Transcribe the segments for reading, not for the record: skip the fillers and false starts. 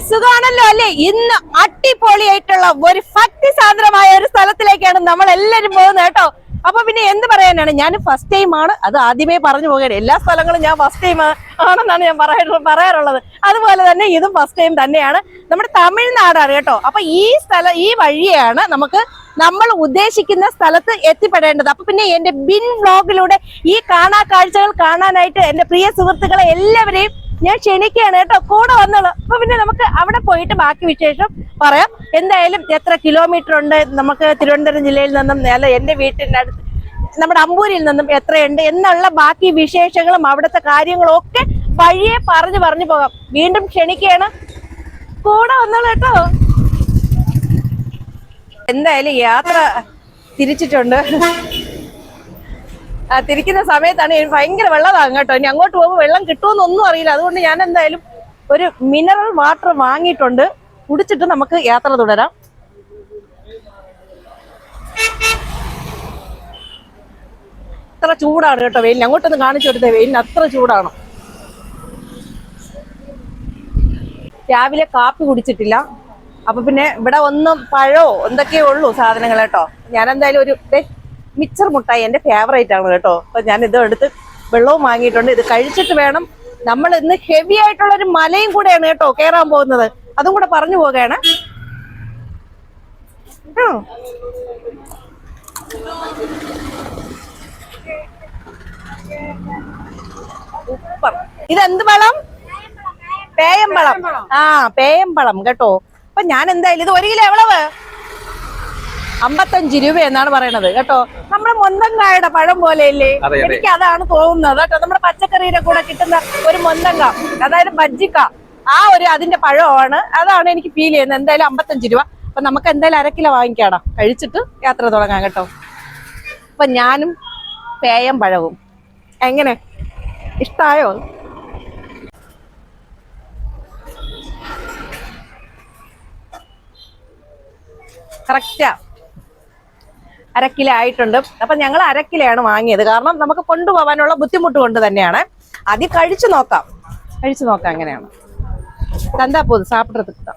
സുഖമാണല്ലോ അല്ലേ? ഇന്ന് അടിപൊളിയായിട്ടുള്ള ഒരു ഭക്തിസാന്ദ്രമായ ഒരു സ്ഥലത്തിലേക്കാണ് നമ്മൾ എല്ലാരും പോകുന്നത് കേട്ടോ. അപ്പൊ പിന്നെ എന്ത് പറയാനാണ്, ഞാൻ ഫസ്റ്റ് ടൈം ആണ്, അത് ആദ്യമേ പറഞ്ഞു പോകരുത്. എല്ലാ സ്ഥലങ്ങളും ഞാൻ ഫസ്റ്റ് ടൈം ആണെന്നാണ് ഞാൻ പറയാറുള്ളത്. അതുപോലെ തന്നെ ഇതും ഫസ്റ്റ് ടൈം തന്നെയാണ്. നമ്മുടെ തമിഴ്നാടാണ് കേട്ടോ. അപ്പൊ ഈ വഴിയാണ് നമ്മൾ ഉദ്ദേശിക്കുന്ന സ്ഥലത്ത് എത്തിപ്പെടേണ്ടത്. അപ്പൊ പിന്നെ എന്റെ ബിൻ വ്ലോഗിലൂടെ ഈ കാഴ്ചകൾ കാണാനായിട്ട് എന്റെ പ്രിയ സുഹൃത്തുക്കളെ എല്ലാവരെയും ഞാൻ ക്ഷണിക്കുകയാണ് കേട്ടോ, കൂടെ വന്നോളൂ. അപ്പൊ പിന്നെ നമുക്ക് അവിടെ പോയിട്ട് ബാക്കി വിശേഷം പറയാം. എന്തായാലും എത്ര കിലോമീറ്റർ ഉണ്ട് നമുക്ക് തിരുവനന്തപുരം ജില്ലയിൽ നിന്നും, അല്ല എന്റെ വീട്ടിന്റെ അടുത്ത് നമ്മുടെ അമ്പൂരിൽ നിന്നും എത്രയുണ്ട് എന്നുള്ള ബാക്കി വിശേഷങ്ങളും അവിടുത്തെ കാര്യങ്ങളും ഒക്കെ വഴിയെ പറഞ്ഞു പോകാം. വീണ്ടും ക്ഷണിക്കുകയാണ്, കൂടെ വന്നോളൂ കേട്ടോ. എന്തായാലും യാത്ര തിരിച്ചിട്ടുണ്ട്. തിരിക്കുന്ന സമയത്താണ് ഭയങ്കര വെള്ളമാകും കേട്ടോ. ഇനി അങ്ങോട്ട് പോകുമ്പോൾ വെള്ളം കിട്ടുമെന്നൊന്നും അറിയില്ല. അതുകൊണ്ട് ഞാൻ എന്തായാലും ഒരു മിനറൽ വാട്ടർ വാങ്ങിയിട്ടുണ്ട്. കുടിച്ചിട്ട് നമുക്ക് യാത്ര തുടരാം. അത്ര ചൂടാണ് കേട്ടോ വെയിലിന്. അങ്ങോട്ടൊന്ന് കാണിച്ചു കൊടുത്തേ, വെയിലിന് അത്ര ചൂടാണ്. രാവിലെ കാപ്പി കുടിച്ചിട്ടില്ല. അപ്പൊ പിന്നെ ഇവിടെ ഒന്നും പഴോ എന്തൊക്കെയോ ഉള്ളൂ സാധനങ്ങൾ കേട്ടോ. ഞാൻ എന്തായാലും ഒരു മിച്ചർ മുട്ടായി എന്റെ ഫേവറേറ്റ് ആണ് കേട്ടോ. അപ്പൊ ഞാൻ ഇത് എടുത്ത് വെള്ളവും വാങ്ങിയിട്ടുണ്ട്. ഇത് കഴിച്ചിട്ട് വേണം, നമ്മൾ ഇന്ന് ഹെവി ആയിട്ടുള്ള ഒരു മലയും കൂടെയാണ് കേട്ടോ കയറാൻ പോകുന്നത്. അതും കൂടെ പറഞ്ഞു പോവുകയാണ്. ഇതെന്ത് വളം? പേയമ്പളം. പേയമ്പളം കേട്ടോ. അപ്പൊ ഞാൻ എന്തായാലും ഇത് 1 കിലോ എവളവ് 55 രൂപ എന്നാണ് പറയണത് കേട്ടോ. നമ്മുടെ മൊന്തങ്കായുടെ പഴം പോലെയല്ലേ? എനിക്ക് അതാണ് തോന്നുന്നത് കേട്ടോ. നമ്മുടെ പച്ചക്കറിയുടെ കൂടെ കിട്ടുന്ന ഒരു മൊന്തങ്ക, അതായത് ബജ്ജിക്ക, അതിന്റെ പഴമാണ്. അതാണ് എനിക്ക് ഫീൽ ചെയ്യുന്നത്. എന്തായാലും 55 രൂപ. അപ്പൊ നമുക്ക് എന്തായാലും 1 കിലോ വാങ്ങിക്കാടാ, കഴിച്ചിട്ട് യാത്ര തുടങ്ങാം കേട്ടോ. അപ്പൊ ഞാനും പേയം പഴവും എങ്ങനെ, ഇഷ്ടായോ? കറക്റ്റാ 1 കിലോ ആയിട്ടുണ്ട്. അപ്പൊ ഞങ്ങൾ 1 കിലോയാണ് വാങ്ങിയത്. കാരണം നമുക്ക് കൊണ്ടുപോകാനുള്ള ബുദ്ധിമുട്ട് കൊണ്ട് തന്നെയാണ്. ആദ്യം കഴിച്ചു നോക്കാം എങ്ങനെയാണ്. തന്താ പോത് സാപ്പിട്ടെടുത്ത.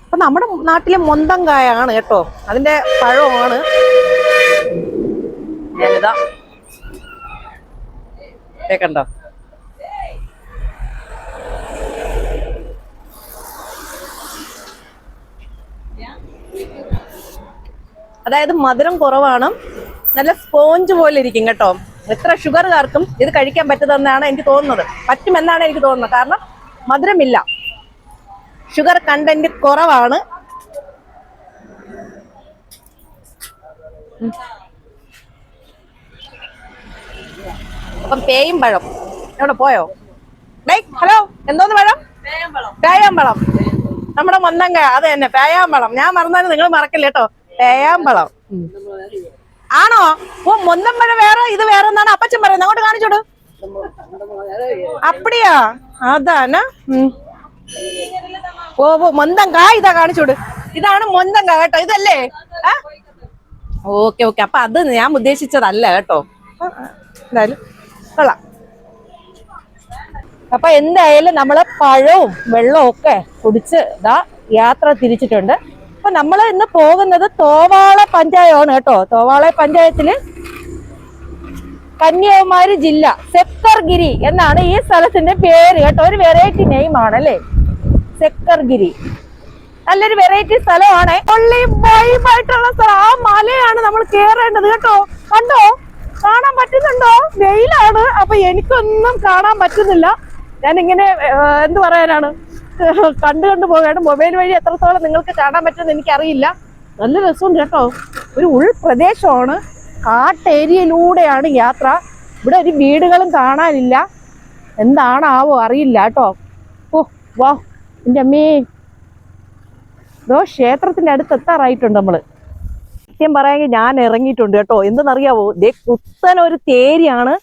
അപ്പൊ നമ്മുടെ നാട്ടിലെ മൊന്തങ്കായാണ് കേട്ടോ, അതിന്റെ പഴമാണ്. ഞാനിതാ കേക്കണ്ടോ. അതായത് മധുരം കുറവാണ്, നല്ല സ്പോഞ്ച് പോലെ ഇരിക്കും കേട്ടോ. എത്ര ഷുഗറുകാർക്കും ഇത് കഴിക്കാൻ പറ്റുമെന്നാണ് എനിക്ക് തോന്നുന്നത്, പറ്റുമെന്നാണ് എനിക്ക് തോന്നുന്നത്. കാരണം മധുരമില്ല, ഷുഗർ കണ്ടന്റ് കുറവാണ്. അപ്പം പേയും പഴം എവിടെ പോയോ? ഹലോ, എന്തോന്ന് പഴം? പേയാമ്പളം. നമ്മുടെ മൊന്തങ്ക അത് തന്നെ, പേയാമ്പളം. ഞാൻ മറന്നാലും നിങ്ങൾ മറക്കില്ല കേട്ടോ. പേയാമ്പളം ആണോ? മൊന്തമ്പഴം വേറെ, ഇത് വേറെ എന്നാണ് അപ്പച്ചൻ പറയുന്നത്. അങ്ങോട്ട് കാണിച്ചോട്. അപ്പടിയാ, അതാണ്. മൊന്തങ്ക ഇതാ, കാണിച്ചോട്. ഇതാണ് മൊന്തങ്ക കേട്ടോ, ഇതല്ലേ? ഓക്കെ. അപ്പൊ അത് ഞാൻ ഉദ്ദേശിച്ചതല്ല കേട്ടോ. എന്തായാലും കൊള്ളാം. അപ്പൊ എന്തായാലും നമ്മള് പഴവും വെള്ളവും ഒക്കെ കുടിച്ച് യാത്ര തിരിച്ചിട്ടുണ്ട്. അപ്പൊ നമ്മൾ ഇന്ന് പോകുന്നത് തോവാള പഞ്ചായത്താണ് കേട്ടോ. തോവാള പഞ്ചായത്തില് കന്യാകുമാരി ജില്ല, സെക്കർഗിരി എന്നാണ് ഈ സ്ഥലത്തിന്റെ പേര് കേട്ടോ. ഒരു വെറൈറ്റി നെയിം ആണല്ലേ, സെക്കർഗിരി. നല്ലൊരു വെറൈറ്റി സ്ഥലമാണ്. ഒള്ളി വൈബായിട്ടുള്ള സ്ഥലം. ആ മലയാണ് നമ്മൾ കേറേണ്ടത് കേട്ടോ. കണ്ടോ, കാണാൻ പറ്റുന്നുണ്ടോ? വെയിലാണ്, അപ്പൊ എനിക്കൊന്നും കാണാൻ പറ്റുന്നില്ല. ഞാനിങ്ങനെ എന്ത് പറയാനാണ്, കണ്ടു പോകാണ്. മൊബൈൽ വഴി എത്രത്തോളം നിങ്ങൾക്ക് കാണാൻ പറ്റുമെന്ന് എനിക്കറിയില്ല. നല്ല രസമുണ്ട് കേട്ടോ. ഒരു ഉൾപ്രദേശമാണ്, കാട്ടേരിയയിലൂടെയാണ് യാത്ര. ഇവിടെ ഒരു വീടുകളും കാണാനില്ല. എന്താണാവോ അറിയില്ല കേട്ടോ. വാ എൻ്റെ അമ്മേ, ക്ഷേത്രത്തിന്റെ അടുത്ത് എത്താറായിട്ടുണ്ട് നമ്മള്. സത്യം പറയാമെങ്കിൽ ഞാൻ ഇറങ്ങിയിട്ടുണ്ട് കേട്ടോ. എന്തെന്നറിയാവോ, കുത്തനൊരു തേരിയാണ്.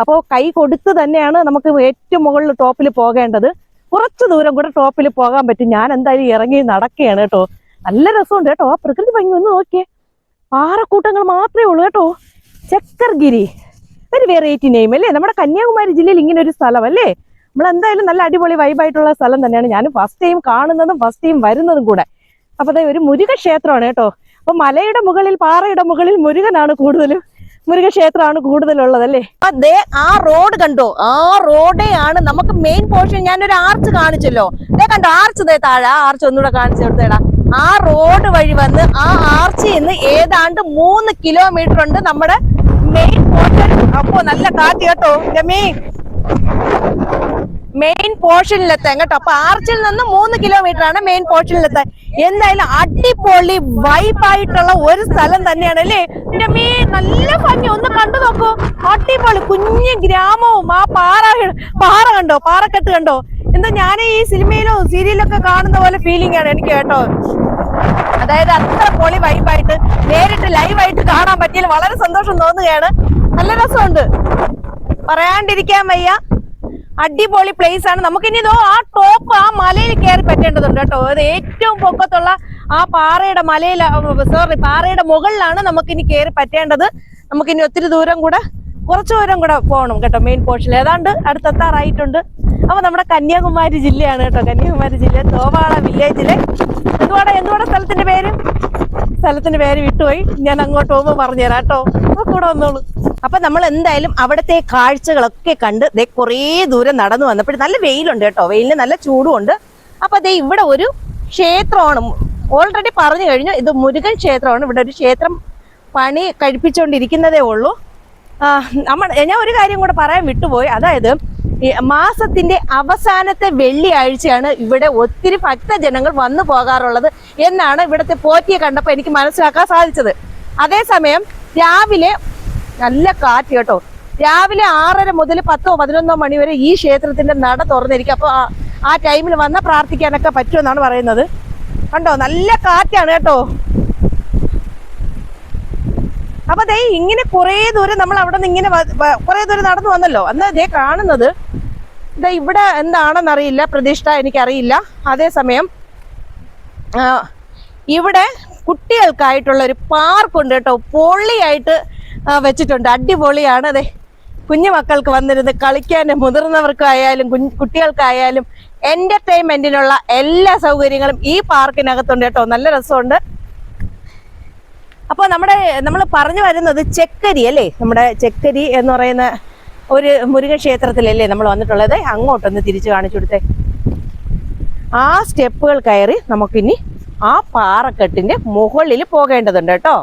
അപ്പോൾ കൈ കൊടുത്ത് തന്നെയാണ് നമുക്ക് ഏറ്റവും മുകളിൽ ടോപ്പിൽ പോകേണ്ടത്. കുറച്ചു ദൂരം കൂടെ ടോപ്പിൽ പോകാൻ പറ്റും. ഞാൻ എന്തായാലും ഇറങ്ങി നടക്കുകയാണ് കേട്ടോ. നല്ല രസമുണ്ട് കേട്ടോ. ആ പ്രകൃതി ഭംഗി ഒന്ന് നോക്കിയേ. പാറക്കൂട്ടങ്ങൾ മാത്രമേ ഉള്ളൂ കേട്ടോ. സെക്കർഗിരി ഒരു വെറൈറ്റി നെയിം അല്ലേ, നമ്മുടെ കന്യാകുമാരി ജില്ലയിൽ ഇങ്ങനെ ഒരു സ്ഥലം അല്ലേ. നമ്മൾ എന്തായാലും നല്ല അടിപൊളി വൈബായിട്ടുള്ള സ്ഥലം തന്നെയാണ്. ഞാൻ ഫസ്റ്റ് ടൈം കാണുന്നതും ഫസ്റ്റ് ടൈം വരുന്നതും കൂടെ. അപ്പൊ അതെ ഒരു മുരുക ക്ഷേത്രമാണ് കേട്ടോ. അപ്പൊ മലയുടെ മുകളിൽ പാറയുടെ മുകളിൽ മുരുകനാണ് കൂടുതലും, മുരുകക്ഷേത്രമാണ് കൂടുതലുള്ളത് അല്ലേ. അതെ ആ റോഡ് കണ്ടോ, ആ റോഡേ ആണ് നമുക്ക് മെയിൻ പോർഷൻ. ഞാനൊരു ആർച്ച് കാണിച്ചല്ലോ, അതേ കണ്ടോ ആർച്ച്, ഇതേ താഴെ ആ ആർച്ച് ഒന്നുകൂടെ കാണിച്ചു കൊടുത്തേടാ. ആ റോഡ് വഴി വന്ന് ആ ആർച്ചിൽ നിന്ന് ഏതാണ്ട് 3 കിലോമീറ്റർ ഉണ്ട് നമ്മുടെ മെയിൻ പോർഷൻ. അപ്പോ നല്ല കാറ്റ് കേട്ടോ രമേ, മെയിൻ പോർഷനിലെത്താൻ കേട്ടോ. അപ്പൊ ആർച്ചിൽ നിന്ന് 3 കിലോമീറ്റർ ആണ് മെയിൻ പോർഷനിലെത്താൻ. എന്തായാലും അടിപൊളി വൈബായിട്ടുള്ള ഒരു സ്ഥലം തന്നെയാണ് അല്ലേ. രമേ നല്ല ഭംഗി, ഒന്ന് കണ്ടു നോക്കൂ. അടിപൊളി കുഞ്ഞു ഗ്രാമവും ആ പാറ കണ്ടോ, പാറക്കെട്ട് കണ്ടോ. എന്താ ഞാൻ ഈ സിനിമയിലോ സീരിയലൊക്കെ കാണുന്ന പോലെ ഫീലിംഗ് ആണ് എനിക്ക് കേട്ടോ. അതായത് അത്ര പൊളി വൈബായിട്ട് നേരിട്ട് ലൈവായിട്ട് കാണാൻ പറ്റിയാൽ വളരെ സന്തോഷം തോന്നുകയാണ്. നല്ല രസമുണ്ട്, പറയാണ്ടിരിക്കാൻ വയ്യ. അടിപൊളി പ്ലേസ് ആണ്. നമുക്കിനി ഇതോ ആ ടോപ്പ് ആ മലയിൽ കയറി പറ്റേണ്ടതുണ്ട് കേട്ടോ. അത് ഏറ്റവും പൊക്കത്തുള്ള ആ പാറയുടെ പാറയുടെ മുകളിലാണ് നമുക്കിനി കയറി പറ്റേണ്ടത്. നമുക്കിനി ഒത്തിരി ദൂരം കൂടെ, കുറച്ചു ദൂരം കൂടെ പോകണം കേട്ടോ മെയിൻ പോർഷനിൽ. ഏതാണ്ട് അടുത്തെത്താറായിട്ടുണ്ട്. അപ്പൊ നമ്മുടെ കന്യാകുമാരി ജില്ലയാണ് കേട്ടോ, കന്യാകുമാരി ജില്ല തോവാള വില്ലേജിലെ എന്തുവാടെ സ്ഥലത്തിന്റെ പേര് വിട്ടുപോയി. ഞാൻ അങ്ങോട്ട് പോകുമ്പോ പറഞ്ഞുതരാം കേട്ടോ, കൂടെ വന്നോളൂ. അപ്പൊ നമ്മൾ എന്തായാലും അവിടുത്തെ കാഴ്ചകളൊക്കെ കണ്ട് കുറേ ദൂരം നടന്നു വന്നപ്പോൾ നല്ല വെയിലുണ്ട് കേട്ടോ, വെയിലിന് നല്ല ചൂടുമുണ്ട്. അപ്പൊ ഇവിടെ ഒരു ക്ഷേത്രമാണ്, ഓൾറെഡി പറഞ്ഞു കഴിഞ്ഞു, ഇത് മുരുകൻ ക്ഷേത്രമാണ്. ഇവിടെ ഒരു ക്ഷേത്രം പണി കഴിപ്പിച്ചുകൊണ്ടിരിക്കുന്നതേ ഉള്ളൂ. ഞാൻ ഒരു കാര്യം കൂടെ പറയാൻ വിട്ടുപോയി. അതായത് മാസത്തിന്റെ അവസാനത്തെ വെള്ളിയാഴ്ചയാണ് ഇവിടെ ഒത്തിരി ഭക്തജനങ്ങൾ വന്നു പോകാറുള്ളത് എന്നാണ് ഇവിടുത്തെ പോറ്റിയെ കണ്ടപ്പോൾ എനിക്ക് മനസ്സിലാക്കാൻ സാധിച്ചത്. അതേസമയം രാവിലെ നല്ല കാറ്റ് കേട്ടോ, രാവിലെ 6:30 മുതൽ 10-11 മണി വരെ ഈ ക്ഷേത്രത്തിന്റെ നട തുറന്നിരിക്കും. അപ്പൊ ആ ടൈമിൽ വന്ന പ്രാർത്ഥിക്കാനൊക്കെ പറ്റുമെന്നാണ് പറയുന്നത്. കണ്ടോ നല്ല കാറ്റാണ് കേട്ടോ. അപ്പൊ ദേ ഇങ്ങനെ കുറെ ദൂരം നമ്മൾ അവിടെ നിന്ന് ഇങ്ങനെ കുറെ ദൂരം നടന്നു വന്നല്ലോ. അന്ന് ദേ കാണുന്നത് ഇവിടെ എന്താണെന്നറിയില്ല, പ്രതിഷ്ഠ എനിക്കറിയില്ല. അതേസമയം ഇവിടെ കുട്ടികൾക്കായിട്ടുള്ള ഒരു പാർക്കുണ്ട് കേട്ടോ, പൊള്ളിയായിട്ട് വെച്ചിട്ടുണ്ട്. അടിപൊളിയാണ്. അതെ കുഞ്ഞു മക്കൾക്ക് വന്നിരുന്ന് കളിക്കാനും മുതിർന്നവർക്കായാലും കുട്ടികൾക്കായാലും എന്റർടൈൻമെന്റിനുള്ള എല്ലാ സൗകര്യങ്ങളും ഈ പാർക്കിനകത്തുണ്ട് കേട്ടോ. നല്ല രസമുണ്ട്. അപ്പോൾ നമ്മൾ പറഞ്ഞു വരുന്നത് ചെക്കരി അല്ലേ, നമ്മുടെ ചെക്കരി എന്ന് പറയുന്ന ഒരു മുരുകൻ ക്ഷേത്രത്തിലല്ലേ നമ്മൾ വന്നിട്ടുള്ളത്. അങ്ങോട്ടൊന്ന് തിരിച്ചു കാണിച്ചു കൊടുത്തേ. ആ സ്റ്റെപ്പുകൾ കയറി നമുക്കിനി ആ പാറക്കെട്ടിന്റെ മുകളിൽ പോകേണ്ടതുണ്ട് കേട്ടോ.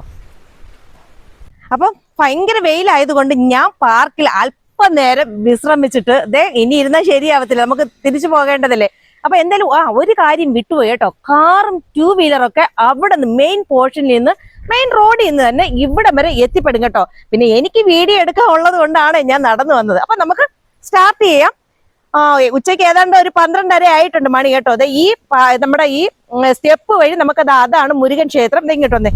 അപ്പം ഭയങ്കര വെയിലായതുകൊണ്ട് ഞാൻ പാർക്കിൽ അല്പം നേരം വിശ്രമിച്ചിട്ട് ഇനി ഇരുന്നാൽ ശരിയാവത്തില്ല, നമുക്ക് തിരിച്ചു പോകേണ്ടതല്ലേ. അപ്പൊ എന്തായാലും ഒരു കാര്യം വിട്ടുപോയി കേട്ടോ, കാറും 2 വീലറൊക്കെ അവിടെ നിന്ന് മെയിൻ പോർഷനിൽ നിന്ന് മെയിൻ റോഡിൽ നിന്ന് തന്നെ ഇവിടം വരെ എത്തിപ്പെടും കേട്ടോ. പിന്നെ എനിക്ക് വീഡിയോ എടുക്കാൻ ഉള്ളത് കൊണ്ടാണ് ഞാൻ നടന്നു വന്നത്. അപ്പൊ നമുക്ക് സ്റ്റാർട്ട് ചെയ്യാം. ഉച്ചയ്ക്ക് ഏതാണ്ട് ഒരു 12:30 ആയിട്ടുണ്ട് മണി കേട്ടോ. ഈ നമ്മുടെ ഈ സ്റ്റെപ്പ് വഴി നമുക്കത് അതാണ് മുരുകൻ ക്ഷേത്രം. ഇങ്ങോട്ട് വന്നേ,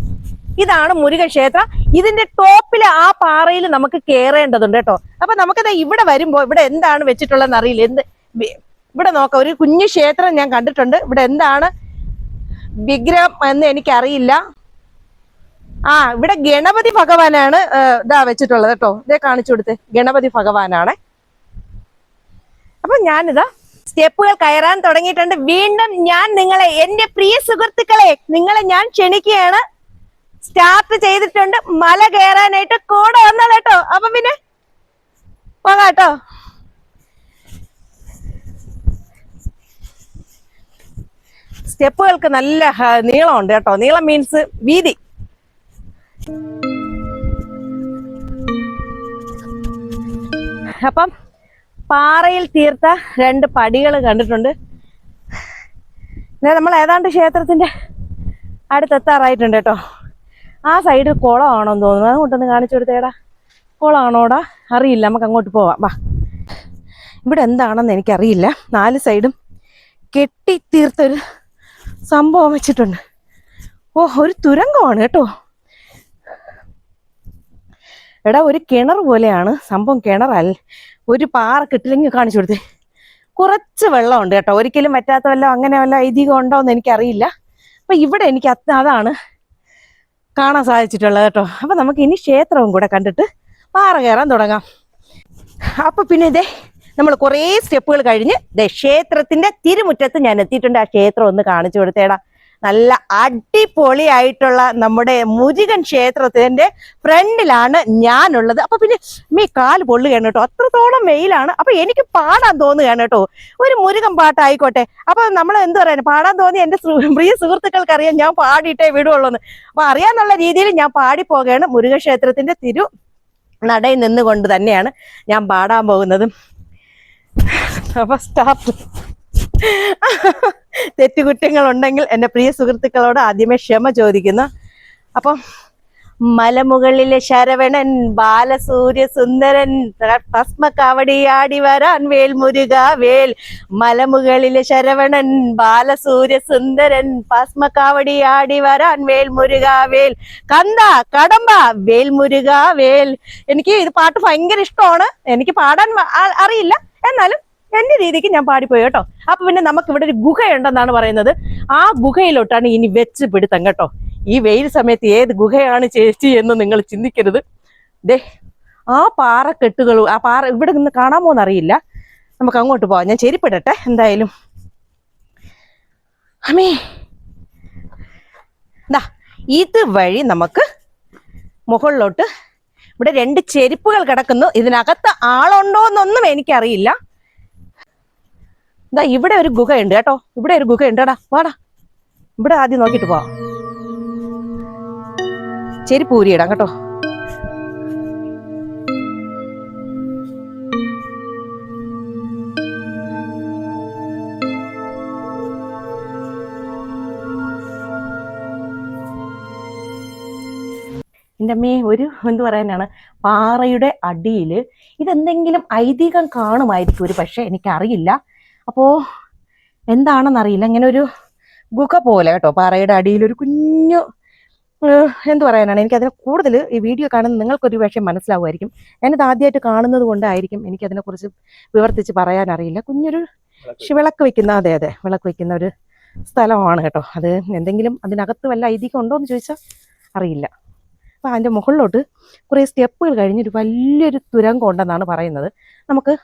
ഇതാണ് മുരുകൻ ക്ഷേത്രം. ഇതിന്റെ ടോപ്പിൽ ആ പാറയിൽ നമുക്ക് കയറേണ്ടതുണ്ട് കേട്ടോ. അപ്പൊ നമുക്കത് ഇവിടെ വരുമ്പോ ഇവിടെ എന്താണ് വെച്ചിട്ടുള്ളതെന്ന് അറിയില്ല. ഇവിടെ നോക്കാം, ഒരു കുഞ്ഞു ക്ഷേത്രം ഞാൻ കണ്ടിട്ടുണ്ട്. ഇവിടെ എന്താണ് വിഗ്രഹം എന്ന് എനിക്കറിയില്ല. ഇവിടെ ഗണപതി ഭഗവാനാണ് വെച്ചിട്ടുള്ളത് കേട്ടോ. ഇതേ കാണിച്ചു കൊടുത്തേ, ഗണപതി ഭഗവാനാണ്. അപ്പൊ ഞാനിതാ സ്റ്റെപ്പുകൾ കയറാൻ തുടങ്ങിയിട്ടുണ്ട്. വീണ്ടും ഞാൻ നിങ്ങളെ, എന്റെ പ്രിയ സുഹൃത്തുക്കളെ, നിങ്ങളെ ഞാൻ ക്ഷണിക്കുകയാണ്. സ്റ്റാർട്ട് ചെയ്തിട്ടുണ്ട്. മല കയറാനായിട്ട് കൂടെ വന്നോളൂ കേട്ടോ. അപ്പൊ പിന്നെ പോകാം കേട്ടോ. സ്റ്റെപ്പുകൾക്ക് നല്ല നീളമുണ്ട് കേട്ടോ. നീളം മീൻസ് വീതി. അപ്പം പാറയിൽ തീർത്ത 2 പടികൾ കണ്ടിട്ടുണ്ട്. നമ്മൾ ഏതാണ്ട് ക്ഷേത്രത്തിന്റെ അടുത്തെത്താറായിട്ടുണ്ട് കേട്ടോ. ആ സൈഡ് കുളമാണോന്ന് തോന്നുന്നു, അതുകൊണ്ടൊന്ന് കാണിച്ചു കൊടുത്തേടാ. കുളമാണോടാ അറിയില്ല, നമുക്ക് അങ്ങോട്ട് പോവാം. വാ, ഇവിടെ എന്താണെന്ന് എനിക്കറിയില്ല. 4 സൈഡും കെട്ടി തീർത്തൊരു സംഭവം വെച്ചിട്ടുണ്ട്. ഒരു തുരങ്കമാണ് കേട്ടോ. എടാ ഒരു കിണർ പോലെയാണ് സംഭവം. കിണറല്ല, ഒരു പാറ കെട്ടിലെങ്കിൽ കാണിച്ചു കൊടുത്തേ. കുറച്ച് വെള്ളമുണ്ട് കേട്ടോ. ഒരിക്കലും പറ്റാത്ത വല്ല അങ്ങനെ വല്ല ഐതിഹ്യം ഉണ്ടോ എന്ന് എനിക്കറിയില്ല. അപ്പൊ ഇവിടെ എനിക്ക് അതാണ് കാണാൻ സാധിച്ചിട്ടുള്ളത് കേട്ടോ. അപ്പൊ നമുക്ക് ഇനി ക്ഷേത്രവും കൂടെ കണ്ടിട്ട് പാറ കയറാൻ തുടങ്ങാം. അപ്പൊ പിന്നെ ഇതേ നമ്മൾ കുറേ സ്റ്റെപ്പുകൾ കഴിഞ്ഞ് ക്ഷേത്രത്തിന്റെ തിരുമുറ്റത്ത് ഞാൻ എത്തിയിട്ടുണ്ട്. ആ ക്ഷേത്രം ഒന്ന് കാണിച്ചു കൊടുത്തേടാ. നല്ല അടിപൊളിയായിട്ടുള്ള നമ്മുടെ മുരുകൻ ക്ഷേത്രത്തിന്റെ ഫ്രണ്ടിലാണ് ഞാനുള്ളത്. അപ്പൊ പിന്നെ കാല് പൊള്ളുകയാണ് കേട്ടോ, അത്രത്തോളം വെയിലാണ്. അപ്പൊ എനിക്ക് പാടാൻ തോന്നുകയാണ് കേട്ടോ, ഒരു മുരുകൻ പാട്ടായിക്കോട്ടെ. അപ്പൊ നമ്മൾ എന്ത് പറയാൻ, പാടാൻ തോന്നി എന്റെ പ്രിയ സുഹൃത്തുക്കൾക്ക് അറിയാം ഞാൻ പാടിയിട്ടേ വിടുള്ളൂന്ന്. അപ്പൊ അറിയാന്നുള്ള രീതിയിൽ ഞാൻ പാടിപ്പോകുകയാണ്. മുരുകൻ ക്ഷേത്രത്തിന്റെ നടയിൽ നിന്നുകൊണ്ട് തന്നെയാണ് ഞാൻ പാടാൻ പോകുന്നത്. അപ്പൊ സ്റ്റാർട്ട്. തെറ്റുകുറ്റങ്ങൾ ഉണ്ടെങ്കിൽ എൻ്റെ പ്രിയ സുഹൃത്തുക്കളോട് ആദ്യമേ ക്ഷമ ചോദിക്കുന്നു. അപ്പം മലമുകളിലെ ശരവണൻ ബാലസൂര്യ സുന്ദരൻ ഭസ്മക്കാവടിയാടി വരാൻ വേൽ മുരുക വേൽ. മലമുകളിലെ ശരവണൻ ബാലസൂര്യ സുന്ദരൻ ഭസ്മക്കാവടിയാടി വരാൻ വേൽ മുരുക വേൽ. കന്ത കടമ്പ വേൽ മുരുക വേൽ. എനിക്ക് ഇത് പാട്ട് ഭയങ്കര ഇഷ്ടമാണ്. എനിക്ക് പാടാൻ അറിയില്ല, എന്നാലും എന്റെ രീതിക്ക് ഞാൻ പാടിപ്പോയി കേട്ടോ. അപ്പൊ പിന്നെ നമുക്ക് ഇവിടെ ഒരു ഗുഹയുണ്ടെന്നാണ് പറയുന്നത്. ആ ഗുഹയിലോട്ടാണ് ഇനി വെച്ച് പിടുത്തം കേട്ടോ. ഈ വെയിൽ സമയത്ത് ഏത് ഗുഹയാണ് ചേച്ചി എന്ന് നിങ്ങൾ ചിന്തിക്കരുത്. ദേ ആ പാറക്കെട്ടുകളും ആ പാറ ഇവിടെ നിന്ന് കാണാമോന്ന് അറിയില്ല. നമുക്ക് അങ്ങോട്ട് പോവാം. ഞാൻ ചെരിപ്പിടട്ടെ എന്തായാലും. അമ്മേ ദാ ഇത് വഴി നമുക്ക് മുകളിലോട്ട്. ഇവിടെ 2 ചെരുപ്പുകൾ കിടക്കുന്നു. ഇതിനകത്ത് ആളുണ്ടോന്നൊന്നും എനിക്കറിയില്ല. ഇതാ ഇവിടെ ഒരു ഗുഹയുണ്ട് കേട്ടോ. ഇവിടെ ഒരു ഗുഹയുണ്ട്. എടാ വാടാ, ഇവിടെ ആദ്യം നോക്കിട്ട് പോവാം. ചെരുപ്പ് ഊരിയിടാം കേട്ടോ. എൻ്റെ അമ്മേ, ഒരു എന്ത് പറയാനാണ്, പാറയുടെ അടിയിൽ ഇതെന്തെങ്കിലും ഐതിഹ്യം കാണുമായിരിക്കും ഒരു പക്ഷെ, എനിക്കറിയില്ല. അപ്പോൾ എന്താണെന്നറിയില്ല. ഇങ്ങനെ ഒരു ഗുഹ പോലെ കേട്ടോ, പാറയുടെ അടിയിൽ ഒരു കുഞ്ഞു എന്ത് പറയാനാണ്, എനിക്കതിനെ കൂടുതൽ ഈ വീഡിയോ കാണുന്ന നിങ്ങൾക്കൊരു പക്ഷേ മനസ്സിലാവുമായിരിക്കും. ഞാനിത് ആദ്യമായിട്ട് കാണുന്നത് കൊണ്ടായിരിക്കും എനിക്കതിനെക്കുറിച്ച് വിവർത്തിച്ച് പറയാനറിയില്ല. കുഞ്ഞൊരു വിളക്ക് വയ്ക്കുന്ന, അതെ അതെ വിളക്ക് വയ്ക്കുന്ന ഒരു സ്ഥലമാണ് കേട്ടോ. അത് എന്തെങ്കിലും അതിനകത്ത് വല്ല ഐതിഹ്യം ഉണ്ടോ എന്ന് ചോദിച്ചാൽ അറിയില്ല. അപ്പം അതിൻ്റെ മുകളിലോട്ട് കുറേ സ്റ്റെപ്പുകൾ കഴിഞ്ഞൊരു വലിയൊരു തുരങ്കം ഉണ്ടെന്നാണ് പറയുന്നത്. നമുക്ക്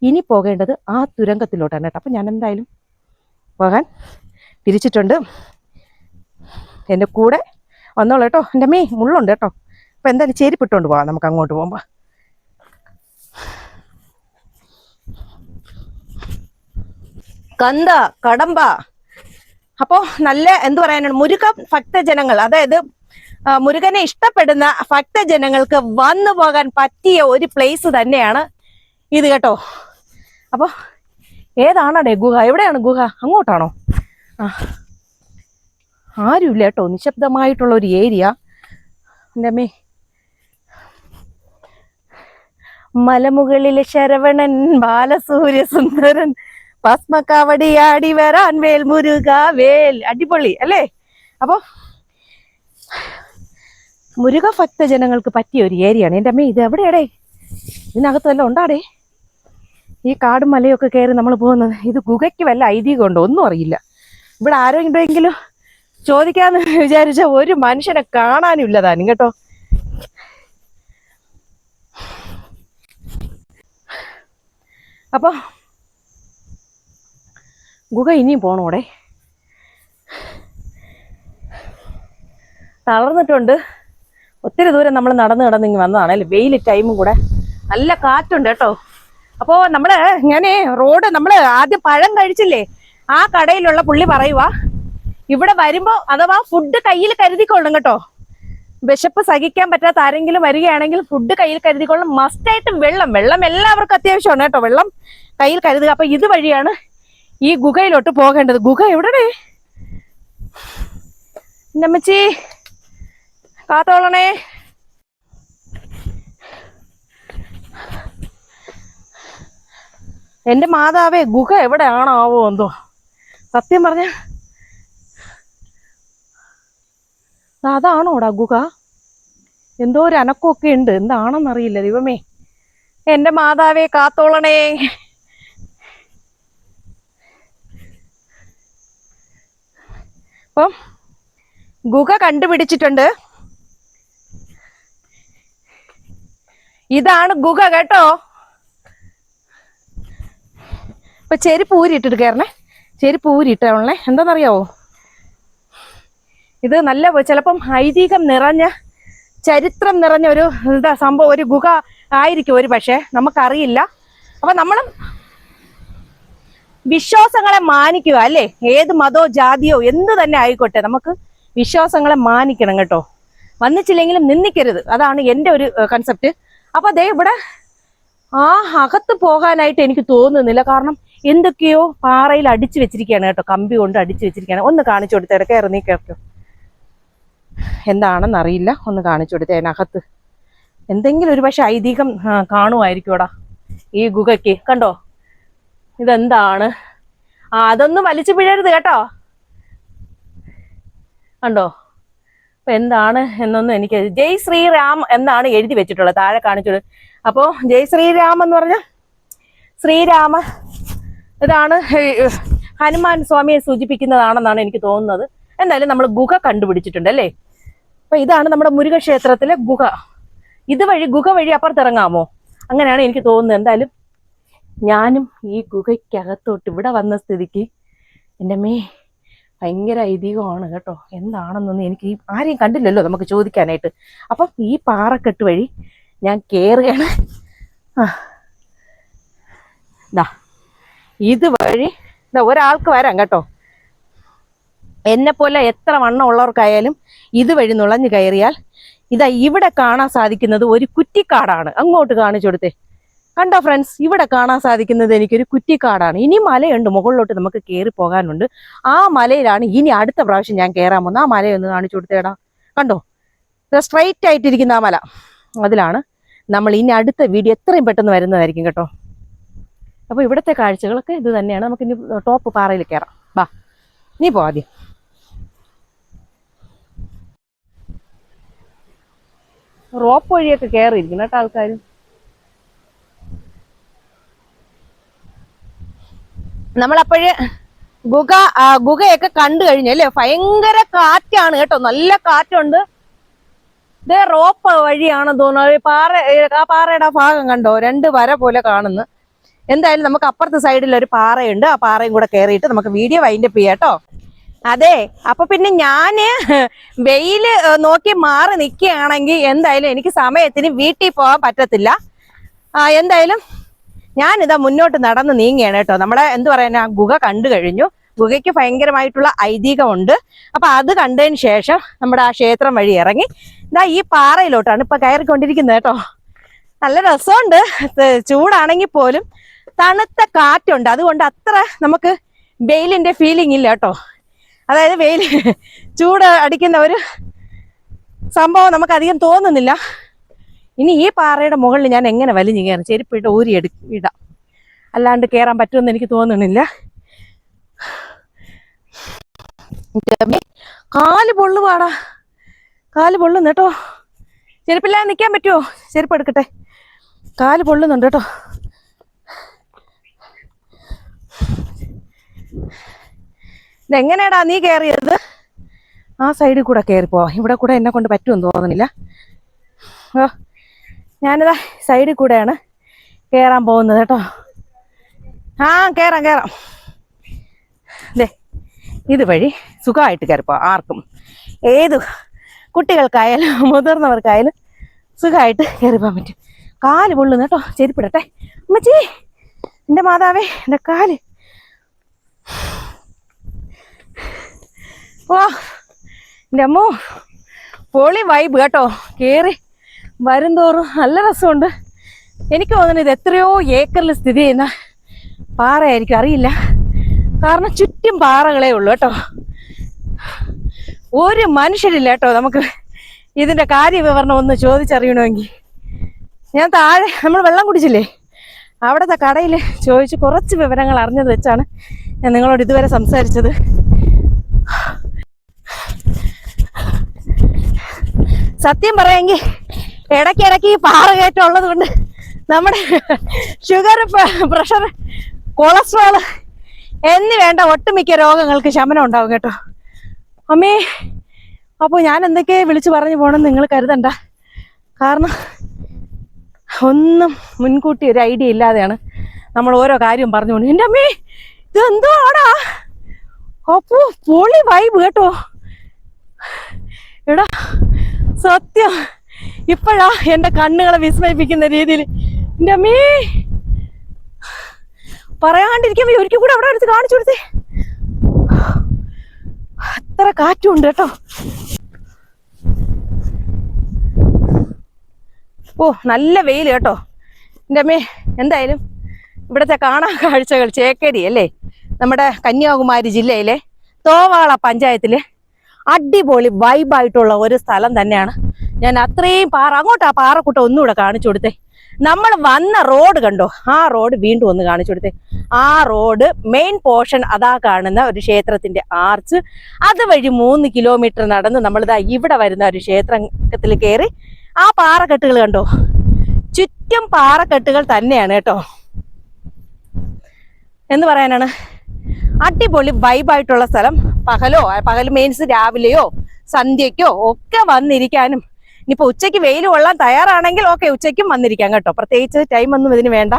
ഇനി പോകേണ്ടത് ആ തുരങ്കത്തിലോട്ടാണ് കേട്ടോ. അപ്പം ഞാൻ എന്തായാലും പോകാൻ തിരിച്ചിട്ടുണ്ട്. എൻ്റെ കൂടെ വന്നോളൂ കേട്ടോ. എൻ്റെ അമ്മേ മുള്ളുണ്ട് കേട്ടോ. അപ്പം എന്തായാലും ചെരിപ്പിട്ടുകൊണ്ട് പോകാം നമുക്ക് അങ്ങോട്ട് പോകുമ്പോൾ. കന്ത കടമ്പ. അപ്പോൾ നല്ല എന്ത് പറയാനാണ്, മുരുക ഭക്തജനങ്ങൾ, അതായത് മുരുകനെ ഇഷ്ടപ്പെടുന്ന ഭക്തജനങ്ങൾക്ക് വന്നു പോകാൻ പറ്റിയ ഒരു പ്ലേസ് തന്നെയാണ് ഇത് കേട്ടോ. അപ്പോൾ ഏതാണടേ ഗുഹ? എവിടെയാണ് ഗുഹ? അങ്ങോട്ടാണോ? ആരുമില്ല കേട്ടോ, നിശബ്ദമായിട്ടുള്ള ഒരു ഏരിയ. എൻ്റെ അമ്മേ, മലമുകളിലെ ശരവണൻ ബാലസൂര്യ സുന്ദരൻ ഭസ്മക്കാവടിയാടി വരാൻ വേൽ മുരുക വേൽ. അടിപൊളി അല്ലേ? അപ്പൊ മുരുക ഭക്തജനങ്ങൾക്ക് പറ്റിയ ഒരു ഏരിയയാണ്. എൻ്റെ അമ്മേ, ഇത് എവിടെയാടേ? ഇതിനകത്ത് വല്ല ഉണ്ടാടേ? ഈ കാടും മലയൊക്കെ കയറി നമ്മൾ പോകുന്നത്. ഇത് ഗുഹയ്ക്ക് വല്ല ഐതിഹ്യം ഉണ്ടോ? ഒന്നും അറിയില്ല. ഇവിടെ ആരെങ്കിലും ചോദിക്കാന്ന് വിചാരിച്ച ഒരു മനുഷ്യനെ കാണാനില്ല താനും കേട്ടോ. അപ്പൊ ഗുഹ ഇനിയും പോണോടെ. തളർന്നിട്ടുണ്ട്. ഒത്തിരി ദൂരം നമ്മൾ നടന്നിങ്ങി വന്നതാണ്. അല്ലേ, വെയിൽ ടൈമും കൂടെ, നല്ല കാറ്റുണ്ട് കേട്ടോ. അപ്പോൾ ഞാനേ നമ്മൾ ആദ്യം പഴം കഴിച്ചില്ലേ, ആ കടയിലുള്ള പുള്ളി പറയുക, ഇവിടെ വരുമ്പോ അഥവാ ഫുഡ് കയ്യിൽ കരുതിക്കൊള്ളും കേട്ടോ. വിശപ്പ് സഹിക്കാൻ പറ്റാത്ത ആരെങ്കിലും വരികയാണെങ്കിൽ ഫുഡ് കയ്യിൽ കരുതിക്കൊള്ളും. മസ്റ്റായിട്ടും വെള്ളം എല്ലാവർക്കും അത്യാവശ്യമാണ് കേട്ടോ. വെള്ളം കയ്യിൽ കരുതുക. അപ്പൊ ഇതുവഴിയാണ് ഈ ഗുഹയിലോട്ട് പോകേണ്ടത്. ഗുഹ എവിടെ? നമ്മച്ചി കാത്തോളണേ. എന്റെ മാതാവേ, ഗുഹ എവിടെയാണാവോ എന്തോ. സത്യം പറഞ്ഞ അതാണോടാ ഗുഹ? എന്തോ ഒരു അനക്കമൊക്കെ ഉണ്ട്, എന്താണെന്നറിയില്ല. ദൈവമേ, എന്റെ മാതാവേ കാത്തോളണേ. അപ്പം ഗുഹ കണ്ടുപിടിച്ചിട്ടുണ്ട്. ഇതാണ് ഗുഹ കേട്ടോ. ഇപ്പൊ ചെരുപ്പ് ഊരിയിട്ടിട്ട് കയറണേ, ചെരുപ്പ് ഊരിയിട്ടേ. എന്താണെന്നറിയാവോ, ഇത് നല്ല ചിലപ്പം ഐതിഹ്യം നിറഞ്ഞ ചരിത്രം നിറഞ്ഞ ഒരു സംഭവം, ഒരു ഗുഹ ആയിരിക്കും ഒരു പക്ഷേ, നമുക്കറിയില്ല. അപ്പൊ നമ്മളും വിശ്വാസങ്ങളെ മാനിക്കുക അല്ലേ, ഏത് മതമോ ജാതിയോ എന്ത് തന്നെ ആയിക്കോട്ടെ, നമുക്ക് വിശ്വാസങ്ങളെ മാനിക്കണം കേട്ടോ. വന്നിച്ചില്ലെങ്കിലും നിന്ദിക്കരുത്, അതാണ് എൻ്റെ ഒരു കൺസെപ്റ്റ്. അപ്പൊ ദേ ഇവിടെ അകത്ത് പോകാനായിട്ട് എനിക്ക് തോന്നുന്നില്ല, കാരണം എന്തൊക്കെയോ പാറയിൽ അടിച്ചു വെച്ചിരിക്കുകയാണ് കേട്ടോ, കമ്പി കൊണ്ട് അടിച്ചു വെച്ചിരിക്കുകയാണ്. ഒന്ന് കാണിച്ചു കൊടുത്തേടെ, കയറി നീ കേട്ടോ, എന്താണെന്ന് അറിയില്ല, ഒന്ന് കാണിച്ചു കൊടുത്തേ. അതിനകത്ത് എന്തെങ്കിലും ഒരു പക്ഷെ ഐതിഹ്യം കാണുമായിരിക്കൂടാ ഈ ഗുഹയ്ക്ക്. കണ്ടോ ഇതെന്താണ്? അതൊന്നും വലിച്ചു പിഴരുത് കേട്ടോ. കണ്ടോ അപ്പൊ എന്താണ് എന്നൊന്നും എനിക്ക്, ജയ് ശ്രീറാം എന്നാണ് എഴുതി വെച്ചിട്ടുള്ളത്, താഴെ കാണിച്ചത്. അപ്പോ ജയ് ശ്രീരാം എന്ന് പറഞ്ഞ ശ്രീരാമ, ഇതാണ് ഹനുമാൻ സ്വാമിയെ സൂചിപ്പിക്കുന്നതാണെന്നാണ് എനിക്ക് തോന്നുന്നത്. എന്തായാലും നമ്മൾ ഗുഹ കണ്ടുപിടിച്ചിട്ടുണ്ട് അല്ലേ. അപ്പൊ ഇതാണ് നമ്മുടെ മുരുകക്ഷേത്രത്തിലെ ഗുഹ. ഗുഹ വഴി അപ്പുറത്തിറങ്ങാമോ? അങ്ങനെയാണ് എനിക്ക് തോന്നുന്നത്. എന്തായാലും ഞാനും ഈ ഗുഹയ്ക്കകത്തോട്ട് ഇവിടെ വന്ന സ്ഥിതിക്ക് എൻ്റെ ഭയങ്കര ഐതിഹ്യമാണ് കേട്ടോ. എന്താണെന്നൊന്നും എനിക്ക് ആരെയും കണ്ടില്ലല്ലോ നമുക്ക് ചോദിക്കാനായിട്ട്. അപ്പം ഈ പാറക്കെട്ട് വഴി ഞാൻ കയറുകയാണ്. ഇതുവഴി ഒരാൾക്ക് വരാം കേട്ടോ. എന്നെ പോലെ എത്ര വണ്ണം ഉള്ളവർക്കായാലും ഇതുവഴി നുളഞ്ഞു കയറിയാൽ ഇവിടെ കാണാൻ സാധിക്കുന്നത് ഒരു കുറ്റിക്കാടാണ്. അങ്ങോട്ട് കാണിച്ചു കൊടുത്തേ. കണ്ടോ ഫ്രണ്ട്സ്, ഇവിടെ കാണാൻ സാധിക്കുന്നത് എനിക്കൊരു കുറ്റിക്കാടാണ്. ഇനി മലയുണ്ട് മുകളിലോട്ട് നമുക്ക് കയറി പോകാനുണ്ട്. ആ മലയിലാണ് ഇനി അടുത്ത പ്രാവശ്യം ഞാൻ കയറാൻ പോകുന്നത്. ആ മലയൊന്ന് കാണിച്ചു കൊടുത്തേടാ. കണ്ടോ സ്ട്രൈറ്റ് ആയിട്ടിരിക്കുന്ന ആ മല, അതിലാണ് നമ്മൾ ഇനി അടുത്ത വീഡിയോ എത്രയും പെട്ടെന്ന് വരുന്നതായിരിക്കും കേട്ടോ. അപ്പോൾ ഇവിടുത്തെ കാഴ്ചകളൊക്കെ ഇത് തന്നെയാണ്. നമുക്ക് ഇനി ടോപ്പ് പാറയിൽ കയറാം. വാ, നീ പോ ആദ്യം. റോപ്പ് വഴിയൊക്കെ കയറിയിരിക്കും കേട്ടോ ആൾക്കാർ. നമ്മളപ്പോഴ് ഗുഹയൊക്കെ കണ്ടു കഴിഞ്ഞു അല്ലേ. ഭയങ്കര കാറ്റാണ് കേട്ടോ, നല്ല കാറ്റുണ്ട്. ഇതേ റോപ്പ് വഴിയാണ് തോന്നുന്നത്. ആ പാറയുടെ ഭാഗം കണ്ടോ, 2 വര പോലെ കാണുന്നു. എന്തായാലും നമുക്ക് അപ്പുറത്തെ സൈഡിൽ ഒരു പാറയുണ്ട്, ആ പാറയും കൂടെ കയറിയിട്ട് നമുക്ക് വീഡിയോ വൈൻഡപ്പ് ചെയ്യാം കേട്ടോ. അതെ, അപ്പൊ പിന്നെ ഞാന് വെയില് നോക്കി മാറി നിൽക്കുകയാണെങ്കിൽ എന്തായാലും എനിക്ക് സമയത്തിന് വീട്ടിൽ പോകാൻ പറ്റത്തില്ല. എന്തായാലും ഞാനിതാ മുന്നോട്ട് നടന്ന് നീങ്ങുകയാണ് കേട്ടോ. നമ്മളെ പറയാ, ഗുഹ കണ്ടു കഴിഞ്ഞു. ഗുഹയ്ക്ക് ഭയങ്കരമായിട്ടുള്ള ഐതിഹ്യമുണ്ട്. അപ്പൊ അത് കണ്ടതിന് ശേഷം നമ്മുടെ ആ ക്ഷേത്രം വഴി ഇറങ്ങി ഈ പാറയിലോട്ടാണ് ഇപ്പൊ കയറിക്കൊണ്ടിരിക്കുന്നത് കേട്ടോ. നല്ല രസമുണ്ട്. ചൂടാണെങ്കിൽ പോലും തണുത്ത കാറ്റുണ്ട്, അതുകൊണ്ട് അത്ര നമുക്ക് വെയിലിന്റെ ഫീലിംഗ് ഇല്ല കേട്ടോ. അതായത് ചൂട് അടിക്കുന്ന ഒരു സംഭവം നമുക്ക് അധികം തോന്നുന്നില്ല. ഇനി ഈ പാറയുടെ മുകളിൽ ഞാൻ എങ്ങനെ വലിഞ്ഞു കയറും? ചെരുപ്പിട്ട് ഇടാം, അല്ലാണ്ട് കയറാൻ പറ്റുമെന്ന് എനിക്ക് തോന്നുന്നില്ല. കാല് പൊള്ളുവാടാ, കാല് പൊള്ളുന്നു കേട്ടോ. ചെരുപ്പില്ലാതെ നിൽക്കാൻ പറ്റുമോ? ചെരുപ്പ് എടുക്കട്ടെ, കാല് പൊള്ളുന്നുണ്ട് കേട്ടോ. ഇതെങ്ങനെയാടാ നീ കയറിയത്? ആ സൈഡിൽ കൂടെ കയറിപ്പോവാ, ഇവിടെ കൂടെ എന്നെ കൊണ്ട് പറ്റുമെന്ന് തോന്നുന്നില്ല. ഞാനിതാ സൈഡിൽ കൂടെയാണ് കയറാൻ പോകുന്നത് കേട്ടോ. കയറാം. ഇതുവഴി സുഖമായിട്ട് കയറിപ്പോവാം. ആർക്കും, ഏത് കുട്ടികൾക്കായാലും മുതിർന്നവർക്കായാലും സുഖമായിട്ട് കയറിപ്പോകാൻ പറ്റും. കാല് പൊള്ളുന്നു കേട്ടോ, ചെരുപ്പിടട്ടെ. അമ്മച്ചി, എൻ്റെ മാതാവേ, എൻ്റെ കാല്. എൻ്റെ അമ്മോ, പൊളി വൈബ് കേട്ടോ. കയറി വരും തോറും നല്ല രസമുണ്ട്. എനിക്ക് തോന്നുന്നു ഇത് എത്രയോ ഏക്കറിൽ സ്ഥിതി ചെയ്യുന്ന പാറയായിരിക്കും, അറിയില്ല. കാരണം ചുറ്റും പാറകളേ ഉള്ളൂ കേട്ടോ. ഒരു മനുഷ്യരില്ല കേട്ടോ നമുക്ക് ഇതിന്റെ കാര്യവിവരണം ഒന്ന് ചോദിച്ചറിയണമെങ്കിൽ. ഞാൻ താഴെ നമ്മൾ വെള്ളം കുടിച്ചില്ലേ, അവിടുത്തെ കടയിൽ ചോദിച്ച് കുറച്ച് വിവരങ്ങൾ അറിഞ്ഞത് വെച്ചാണ് ഞാൻ നിങ്ങളോട് ഇതുവരെ സംസാരിച്ചത്. സത്യം പറയാമെങ്കിൽ ഇടയ്ക്കിടയ്ക്ക് ഈ പാറ കയറ്റം ഉള്ളത് കൊണ്ട് നമ്മുടെ ഷുഗർ, പ്രഷർ, കൊളസ്ട്രോൾ എന്ന് വേണ്ട ഒട്ടുമിക്ക രോഗങ്ങൾക്ക് ശമനം ഉണ്ടാവും കേട്ടോ. അമ്മേ, അപ്പോൾ ഞാൻ എന്തൊക്കെയാ വിളിച്ചു പറഞ്ഞു പോകണമെന്ന് നിങ്ങൾ കരുതണ്ട. കാരണം ഒന്നും മുൻകൂട്ടി ഒരു ഐഡിയ ഇല്ലാതെയാണ് നമ്മൾ ഓരോ കാര്യം പറഞ്ഞുകൊണ്ട് എൻ്റെ അമ്മേ ഇതെന്തോ ആടാ അപ്പോ പൊളി വൈബ് കേട്ടോ. എടാ സത്യം ഇപ്പോഴാ എന്റെ കണ്ണുകളെ വിസ്മയിപ്പിക്കുന്ന രീതിയിൽ എൻ്റെ അമ്മേ പറയാണ്ടിരിക്കാൻ ഒരിക്കൽ കൂടെ അവിടെ അടുത്ത് കാണിച്ചു കൊടുത്തേ. അത്ര കാറ്റും ഉണ്ട് കേട്ടോ. ഓ നല്ല വെയിൽ കേട്ടോ എൻ്റെ അമ്മേ. എന്തായാലും ഇവിടുത്തെ കാണാൻ കാഴ്ചകൾ ചേക്കേരി അല്ലേ, നമ്മുടെ കന്യാകുമാരി ജില്ലയിലെ തോവാള പഞ്ചായത്തിലെ അടിപൊളി വൈബായിട്ടുള്ള ഒരു സ്ഥലം തന്നെയാണ്. ഞാൻ അത്രയും അങ്ങോട്ട് ആ പാറക്കൂട്ടം ഒന്നുകൂടെ കാണിച്ചു കൊടുത്തേ. നമ്മൾ വന്ന റോഡ് കണ്ടോ, ആ റോഡ് വീണ്ടും ഒന്ന് കാണിച്ചു കൊടുത്തേ. ആ റോഡ് മെയിൻ പോർഷൻ അതാ കാണുന്ന ഒരു ക്ഷേത്രത്തിന്റെ ആർച്ച്, അതുവഴി 3 കിലോമീറ്റർ നടന്ന് നമ്മളിതാ ഇവിടെ വരുന്ന ഒരു ക്ഷേത്രത്തിൽ കയറി ആ പാറക്കെട്ടുകൾ കണ്ടോ, ചുറ്റും പാറക്കെട്ടുകൾ തന്നെയാണ് കേട്ടോ. എന്ന് പറയാനാണ് അടിപൊളി വൈബായിട്ടുള്ള സ്ഥലം. പകൽ മീൻസ് രാവിലെയോ സന്ധ്യക്കോ ഒക്കെ വന്നിരിക്കാനും, ഇനിയിപ്പോ ഉച്ചയ്ക്ക് വെയിൽ കൊള്ളാൻ തയ്യാറാണെങ്കിൽ ഓക്കെ ഉച്ചയ്ക്കും വന്നിരിക്കാം കേട്ടോ. പ്രത്യേകിച്ച് ടൈമൊന്നും ഇതിന് വേണ്ട,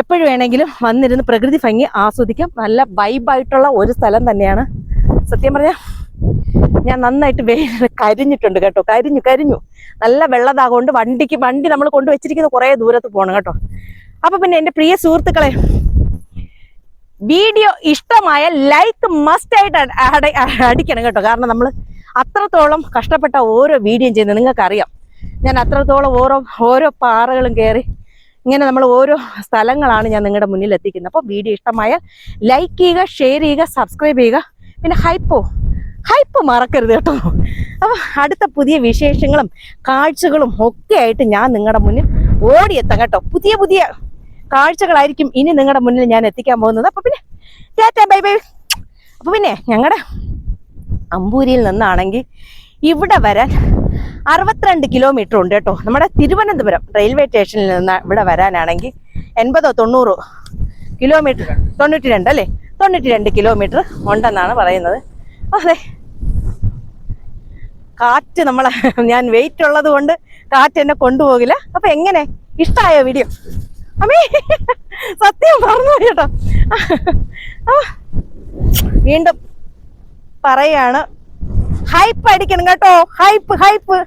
എപ്പോഴും വേണമെങ്കിലും വന്നിരുന്ന് പ്രകൃതി ഭംഗി ആസ്വദിക്കാം. നല്ല വൈബായിട്ടുള്ള ഒരു സ്ഥലം തന്നെയാണ്. സത്യം പറഞ്ഞാൽ ഞാൻ നന്നായിട്ട് വെയിൽ കരിഞ്ഞിട്ടുണ്ട് കേട്ടോ, കരിഞ്ഞു. നല്ല വെള്ളതാകൊണ്ട് വണ്ടി നമ്മൾ കൊണ്ടുവച്ചിരിക്കുന്ന കുറേ ദൂരത്ത് പോകണം കേട്ടോ. അപ്പൊ പിന്നെ എൻ്റെ പ്രിയ സുഹൃത്തുക്കളെ, വീഡിയോ ഇഷ്ടമായ ലൈക്ക് മസ്റ്റ് ആയിട്ട് അടിക്കണം കേട്ടോ. കാരണം നമ്മൾ അത്രത്തോളം കഷ്ടപ്പെട്ട ഓരോ വീഡിയോയും ചെയ്യുന്നത് നിങ്ങൾക്കറിയാം. ഞാൻ അത്രത്തോളം ഓരോ പാറകളും കയറി ഇങ്ങനെ നമ്മൾ ഓരോ സ്ഥലങ്ങളാണ് ഞാൻ നിങ്ങളുടെ മുന്നിൽ എത്തിക്കുന്നത്. അപ്പോൾ വീഡിയോ ഇഷ്ടമായാൽ ലൈക്ക് ചെയ്യുക, ഷെയർ ചെയ്യുക, സബ്സ്ക്രൈബ് ചെയ്യുക. പിന്നെ ഹൈപ്പ് മറക്കരുത് കേട്ടോ. അപ്പോൾ അടുത്ത പുതിയ വിശേഷങ്ങളും കാഴ്ചകളും ഒക്കെ ആയിട്ട് ഞാൻ നിങ്ങളുടെ മുന്നിൽ ഓടിയെത്താം കേട്ടോ. പുതിയ കാഴ്ചകളായിരിക്കും ഇനി നിങ്ങളുടെ മുന്നിൽ ഞാൻ എത്തിക്കാൻ പോകുന്നത്. അപ്പൊ പിന്നെ ടാറ്റാ ബൈ ബൈ. അപ്പൊ പിന്നെ ഞങ്ങളുടെ അമ്പൂരിയിൽ നിന്നാണെങ്കിൽ ഇവിടെ വരാൻ 62 കിലോമീറ്റർ ഉണ്ട് കേട്ടോ. നമ്മുടെ തിരുവനന്തപുരം റെയിൽവേ സ്റ്റേഷനിൽ നിന്ന് ഇവിടെ വരാനാണെങ്കിൽ 80-90 കിലോമീറ്റർ, 92 അല്ലേ, 92 കിലോമീറ്റർ ഉണ്ടെന്നാണ് പറയുന്നത്. അതെ, കാറ്റ് ഞാൻ വെയിറ്റ് ഉള്ളത് കൊണ്ട് കാറ്റ് എന്നെ കൊണ്ടുപോകില്ല. അപ്പൊ എങ്ങനെ ഇഷ്ടമായോ വീഡിയോ? അമ്മേ സത്യം പറഞ്ഞു കേട്ടോ. വീണ്ടും പറയാണ്, ഹൈപ്പ് അടിക്കണം കേട്ടോ, ഹൈപ്പ്.